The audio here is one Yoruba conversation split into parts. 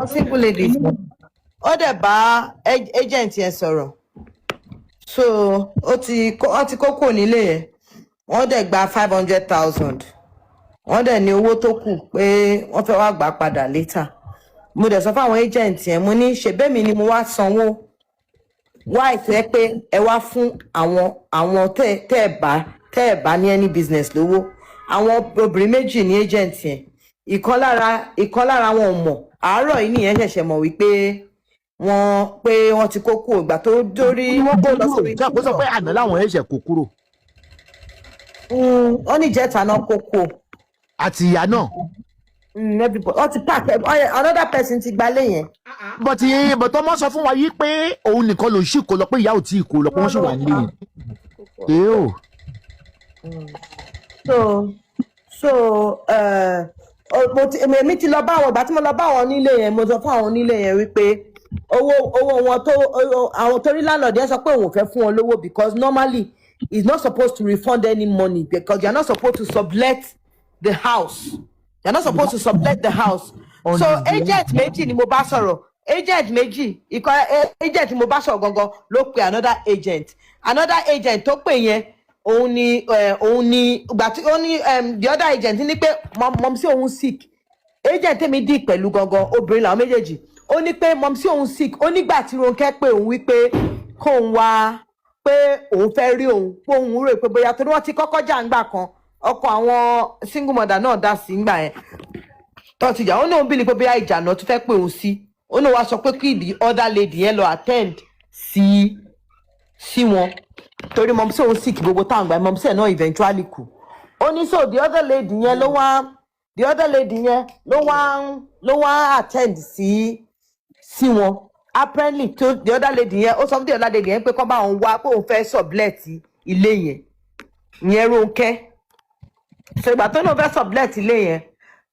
Single ladies. Ó dẹ̀ bá agent yẹn sọ̀rọ̀. So ó ti kókó nílé yẹn. Wọ́n dẹ̀ gba 500,000. Wọ́n dẹ̀ ní owó tó kù pé wọ́n fẹ́ wá gbà padà later. Mo dẹ̀ sọ fún àwọn agent yẹn, mo ní ṣèbémi ni mo wá sanwó. Why fẹ́ pé ẹ wá fún àwọn tẹ́ ẹ̀ bá ní any business lówó. Àwọn obìnrin méjì ní agent yẹn. Ìkan lára wọn mọ̀. Àárọ̀ yìí nìyẹn ṣẹ̀ṣẹ̀ mọ̀ wípé wọ́n ti kó kúrò ìgbà tó dórí. Wọ́n kó lọ sí ìjọba sọ pé àná láwọn ẹ̀ṣẹ̀ kó kúrò. Wọ́n ní ìjẹta náà kó kúrò. Àti ìyá náà. Everybody wọ́n ti pack another person ti gbalé yẹn. But ọmọ sọ fún wa yìí pé òun nìkan ló ṣì kó lọ pé ìyá ò tí ì kó lọ pé wọ́n ṣì wà nílé yẹn. So èmi ti lọ bá wọn ìgbà tí mo lọ bá wọn nílé yẹn mo sọ fún àwọn nílé yẹn wípé owó wọn àwọn torí landlord yẹn sọ pé òun ò fẹ́ fún wọn lówó because normally he's not supposed to refund any money because you're not supposed to sublet the house. You're not supposed to sublet the house. So agent méjì ni mo bá sọ̀rọ̀. Agent méjì agent mo bá sọ̀rọ̀ gangan ló pe another agent tó pè yẹn òun ni ìgbà tí ó ní the other agent ní pé mom sí òun sick. Agent tèmi dì pẹ̀lú gangan obìnrin làwọn méjèèjì. Ó ní pé mom sí òun sick. Ó nígbà tí Ronke pé òun wí pé kóun wá pé òun fẹ́ rí òun pé òun rò pé bóyá torí wọ́n ti kọ́kọ́ jà ńgbà kan ọkọ àwọn single mother náà dá sí ńgbà yẹn. Tó ti jà ó náà ń bìlì pé bóyá ìjà náà tó fẹ́ pé òun sí. Ó náà wá sọ pé kí the other lady yẹn lọ attend sí wọn. Torí mom sí òun sick gbogbo táwọn gbà mom sí ẹ̀ náà eventually kú. Ó ní so the other lady yẹn ló wá attend sí wọn. Apparently the other lady yẹn ó sọ fún the other lady yẹn pé kó bá òun wá pé òun fẹ́ sublet ilé yẹn. Ìyẹn Ronke. So ìgbà tó náà fẹ́ sublet ilé yẹn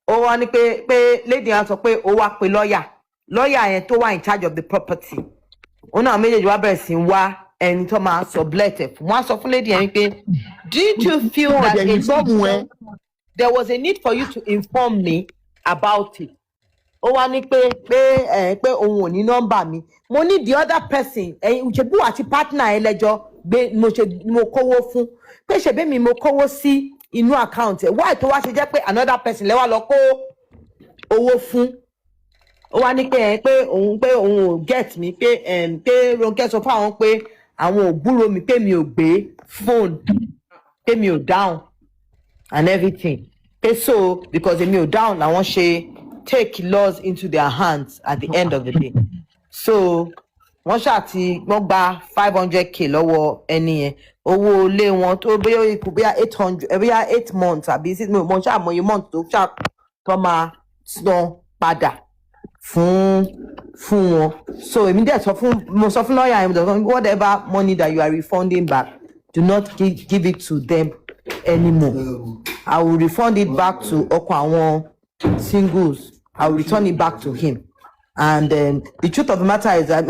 ó wá ní pé lady yẹn sọ pé ó wá pe lawyer yẹn tó wà in charge of the property. Ó náà méjèèjì wá bẹ̀rẹ̀ sí wá ẹni tó máa sublet ẹ̀ fún. Wọ́n á sọ fún lady yẹn pé did you feel that there was a need for you to inform me about it? Ó wá ní pé òun ò ní nọ́mbà mi. Mo ní the other person ṣebí àti partner ẹ lẹ́jọ́ gbé mo kówó fún pé ṣebí mi mo kówó sí inú account ẹ why tó wá ṣe jẹ́ pé another person lẹ́wà lọ kó owó fún. Ó wá ní pé òun ò get mi pé Ronke sọ fún àwọn pé àwọn ò gbúrò mi pé mi ò gbé phone pé mi ò down and everything. Pé so because èmi ò down làwọn ṣe take laws into their hands at the end of the day. So wọ́n gba 500k lọ́wọ́ ẹni yẹn. Owó ilé wọn tó bóyá 8 months àbí 6 months ṣàmọye months tó máa san padà fún wọn. So èmi dẹ̀ mo sọ fún lawyer yẹn whatever money that you are refunding back do not give it to them anymore. I will refund it back to ọkọ àwọn singles. I will return it back to him. And the truth of the matter is that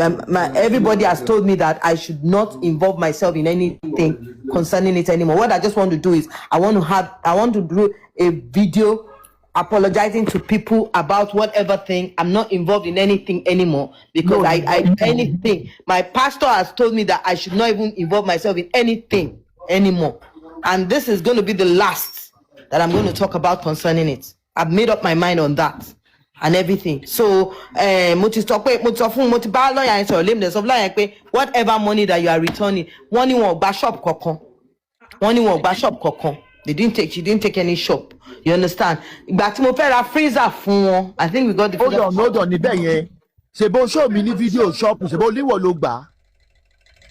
everybody has told me that I should not involve myself in anything concerning it anymore. What I just want to do is I want to do a video apologizing to people about whatever thing. I'm not involved in anything anymore because anything. My pastor has told me that I should not even involve myself in anything anymore. And this is going to be the last that I'm going to talk about concerning it. I've made up my mind on that and everything. So mo ti bá lawyer yẹn sọ̀rọ̀ lẹ́mìí sọ lawyer pé whatever money that you are returning wọ́n ní wọn ò gba shop kankan. She didn't take any shop. You understand? Ìgbà tí mo fẹ́ ra freezer fún wọn. I think we got the freezer. Hold on níbẹ̀ yẹn. Ṣèbó show mi ní video shop ṣèbó oníwọ̀ ló gbà.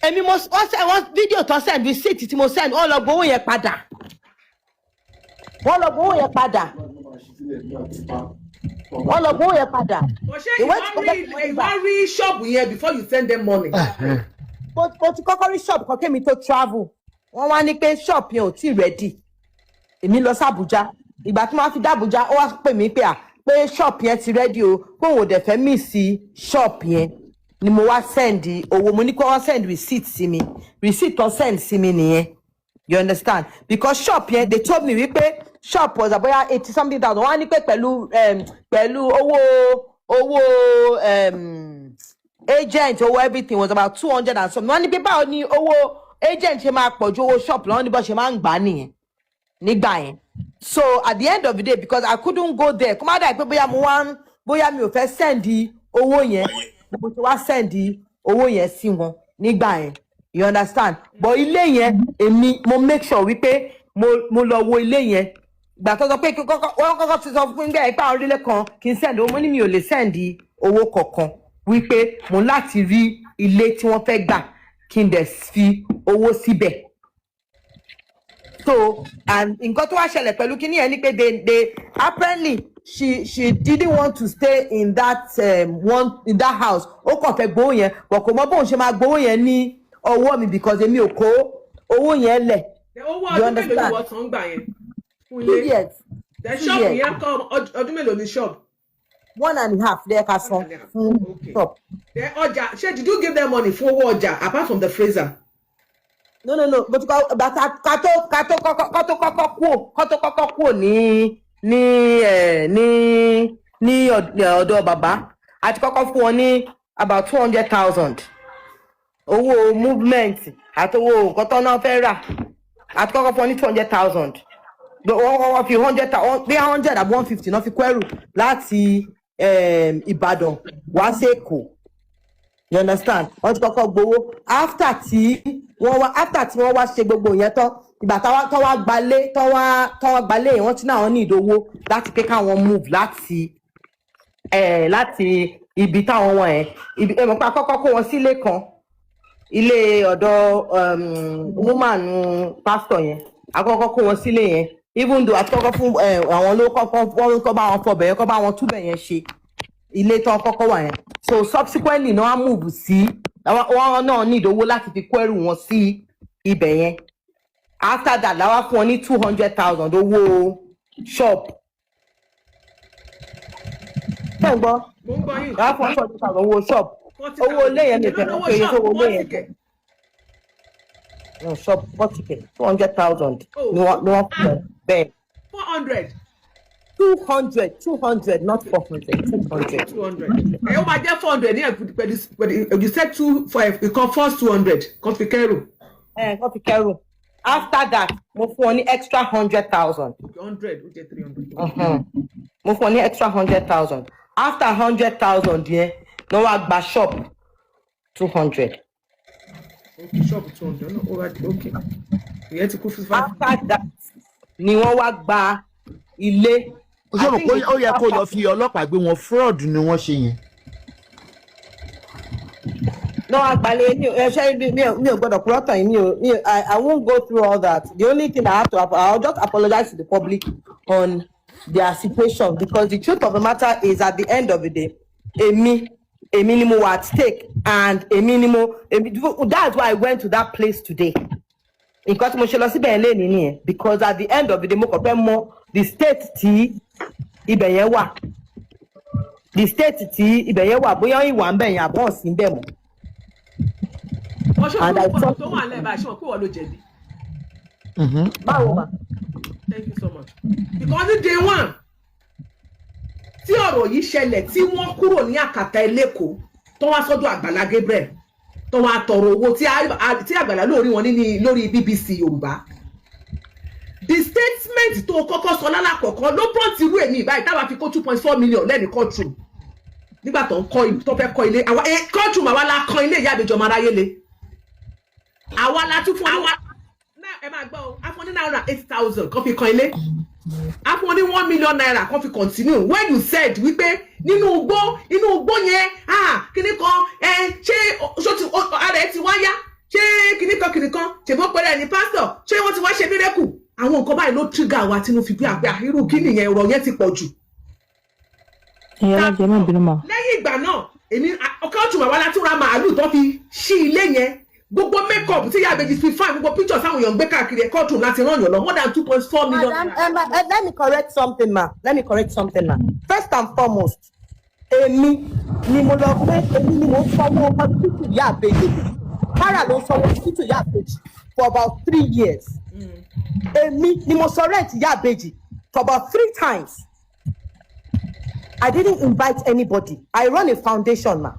Èmi wọ́n video tó send receipt tí mo send wọ́n lọ gbowó yẹn padà. Wọ́n rí ṣọ́ọ̀bù yẹn before you send them money. Mo ti kọ́kọ́ rí shop kan kémi tó travel. Wọ́n wá ní pé shop yẹn ò tí ready. Èmi lọ sí Abuja. Ìgbà tí wọ́n fi dé Abuja, ó wá pè mí pé shop yẹn ti ready o. Pé òun ò dẹ̀ fẹ́ miss shop yẹn. Ni mo wá send owó. Mo ní kó wá send receipt sí mi. Receipt tó send sí mi nìyẹn. You understand? Because shop yẹn, they told me wípé shop was about 80 something thousand. Wọ́n á ní pé pẹ̀lú agent owó everything was about 200 and something. Wọ́n ní pé báwo ni owó agent ṣe máa pọ̀ ju owó shop lọ́wọ́ ní bó ṣe máa ń gbà nìyẹn nígbà yẹn. So at the end of the day, because I couldn't go there, kó má dà pé bóyá mi ò fẹ́ send owó yẹn mo ti wá send owó yẹn sí wọn nígbà yẹn, you understand? But ilé yẹn èmi mo make sure wípé mo lọ wo ilé yẹn gbà tó sọ pé wọ́n kọ́kọ́ ti sọ fún gbẹ́ ìpá orílẹ̀ kan kí n send owó, mo ní mi ò lè send owó kankan wípé mo láti rí ilé tí wọ́n fẹ́ gbà kí n dẹ̀ fi owó síbẹ̀. So and nǹkan tó wá ṣẹlẹ̀ pẹ̀lú kíní yẹn ni pé they apparently she didn't want to stay in that in that house. Ó kàn fẹ́ gbowó yẹn but kò mọ bóun ṣe máa gbowó yẹn ní ọwọ́ mi because èmi ò kó owó yẹn lẹ̀. Owó ọdún mélòó ni wọ́n tán gbà yẹn? 2 years. The shop yẹn kọ́ ọdún mélòó ni shop? 1.5 lẹ́ẹ̀ka san fún shop. The ọjà ṣé did you give them money fún owó ọjà apart from the freezer? No but ká tó kọ́kọ́ kúrò ní ọ̀dọ̀ bàbá àti kọ́kọ́ fún wọn ní about 200,000 owó movement àti owó nǹkan tó náà fẹ́ rà àti kọ́kọ́ fún wọn ní 200,000 wọ́n fi 100,000 bí 100 àbí 150 náà fi kẹ́rù láti Ìbàdàn wá sí Èkó, you understand? Wọ́n ti kọ́kọ́ gbowó after tí wọ́n wá ṣe gbogbo yẹn tán ìgbà tó wá gbalé yẹn wọ́n ti náà ní ìdówó láti pé káwọn move láti ibi táwọn wọn yẹn ibi ẹ̀mọ́ pa kọ́kọ́ kó wọn sí ilé kan, ilé ọ̀dọ̀ woman pastor yẹn àkọ́kọ́ kó wọn sílé yẹn even though àti kọ́kọ́ fún àwọn ló kọ́kọ́ bá wọn fọbẹ̀ yẹn kọ́ bá wọn túbẹ̀ yẹn ṣe ilé tó kọ́kọ́ wà yẹn. So subsequently náà wọ́n move sí wọ́n náà ní ìdówó láti fi kó ẹrù wọn sí ibẹ̀ yẹn. After that la wá fún wọn ní 200,000 owó shop. Ṣé ń gbọ́? Mo ń gbọ́ yín. La wá fún 200,000 owó shop. Owó ilé yẹn nìkan ló péye tó owó yẹn. No shop 40k 200,000 ni wọ́n fún wọn bẹ́ẹ̀. 400. 200 not 400 200. 200. Ẹ ó máa jẹ́ 400 ní ẹ̀kú you said 2 for ìkan first 200 kan fi kẹ́rù. Kan fi kẹ́rù. After that mo fún wọn ní extra 100,000. 100 ó jẹ́ 300. Mo fún wọn ní extra 100,000. After 100,000 yẹn ló wá gba shop 200. Okay, shop 200 no already okay. Ìyẹn ti kú 55. After that ni wọ́n wá gba ilé. Ó sọ pé ó yẹ kó lọ fi ọlọ́pàá gbé wọn fraud ni wọ́n ṣe yẹn. No, àgbàlẹ̀ mi ò gbọ́dọ̀ kúrò tán yìí I won't go through all that. The only thing I have to I'll just apologize to the public on their situation because the truth of the matter is at the end of the day èmi ni mo wà at stake and that's why I went to that place today. Nǹkan tí mo ṣe lọ síbẹ̀ lé ní nìyẹn because at the end of the day mo kàn fẹ́ mọ the state tí ibẹ̀ yẹn wà. The state tí ibẹ̀ yẹn wà bóyá ìwà ń bẹ̀ yẹn àbọ̀ sí ń bẹ̀ mọ́. Wọ́n ṣe fún ọ̀pọ̀ tó wà lẹ́ẹ̀bá ṣe wọ́n pé wọ́n ló jẹ̀bi. Báwo ma? Thank you so much. Because ní day one tí ọ̀rọ̀ yìí ṣẹlẹ̀ tí wọ́n kúrò ní àkàtà Eléko tó wá sọ́dọ̀ Àgbàlá Gabriel tó wá tọrọ owó tí Àgbàlá lórí wọn lórí BBC Yorùbá. The statement tó kọ́kọ́ sọ lálàkọ̀ọ́kọ́ ló prompt irú èmi ìbáyìí táwa fi kó 2.4 million lẹ́ni courtroom nígbà tó fẹ́ kọ́ ilé àwọn courtroom àwa la kan ilé ìyá àbíjọ ọmọ aráyé le àwa la tún fún àwa ẹ máa gbọ́ o a fún ní náírà 8,000 kan fi kan ilé a fún ní 1 million naira kan fi continue when you said wípé inú igbó yẹn kíní kan ṣé ara ẹ ti wá yá ṣé kíní kan ṣe bó pẹ́rẹ́ ní pásítọ̀ ṣé wọ́n ti wá ṣe mírẹ́kù àwọn nǹkan báyìí ló trigger wa tí mo fi bí àpẹ irú kíní yẹn ọ̀rọ̀ yẹn ti pọ̀ jù. Iyalaje má bínú mà. Lẹ́yìn ìgbà náà èmi ọkọ̀ ọ̀tún màwá la tún ra màálù tó fi ṣí ilé yẹn gbogbo makeup tí Ìyábẹ̀jì fi fine gbogbo pictures àwọn èèyàn gbé káàkiri ẹ̀kọ́ ọ̀tún láti rán yàn lọ more than 2.4 million. Madam, let me correct something ma. First and foremost èmi ni mo sanwó hospital Ìyábẹ̀jì para ló sanwó hospital Ìyábẹ̀jì for about 3 years. Èmi ni mo sọ rent Ìyábẹ̀jì for about 3 times. I didn't invite anybody. I run a foundation, ma.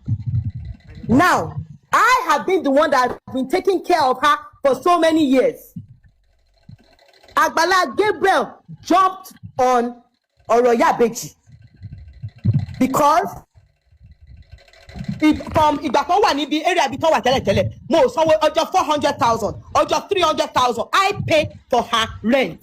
Now, I have been the one that has been taking care of her for so many years. Agbala Gabriel jumped on Oroyabeji because from ìgbà tó wà níbi area ibi tó wà tẹ́lẹ̀tẹ́lẹ̀ mo ò sanwó ọjọ́ 400,000 ọjọ́ 300,000 I pay for her rent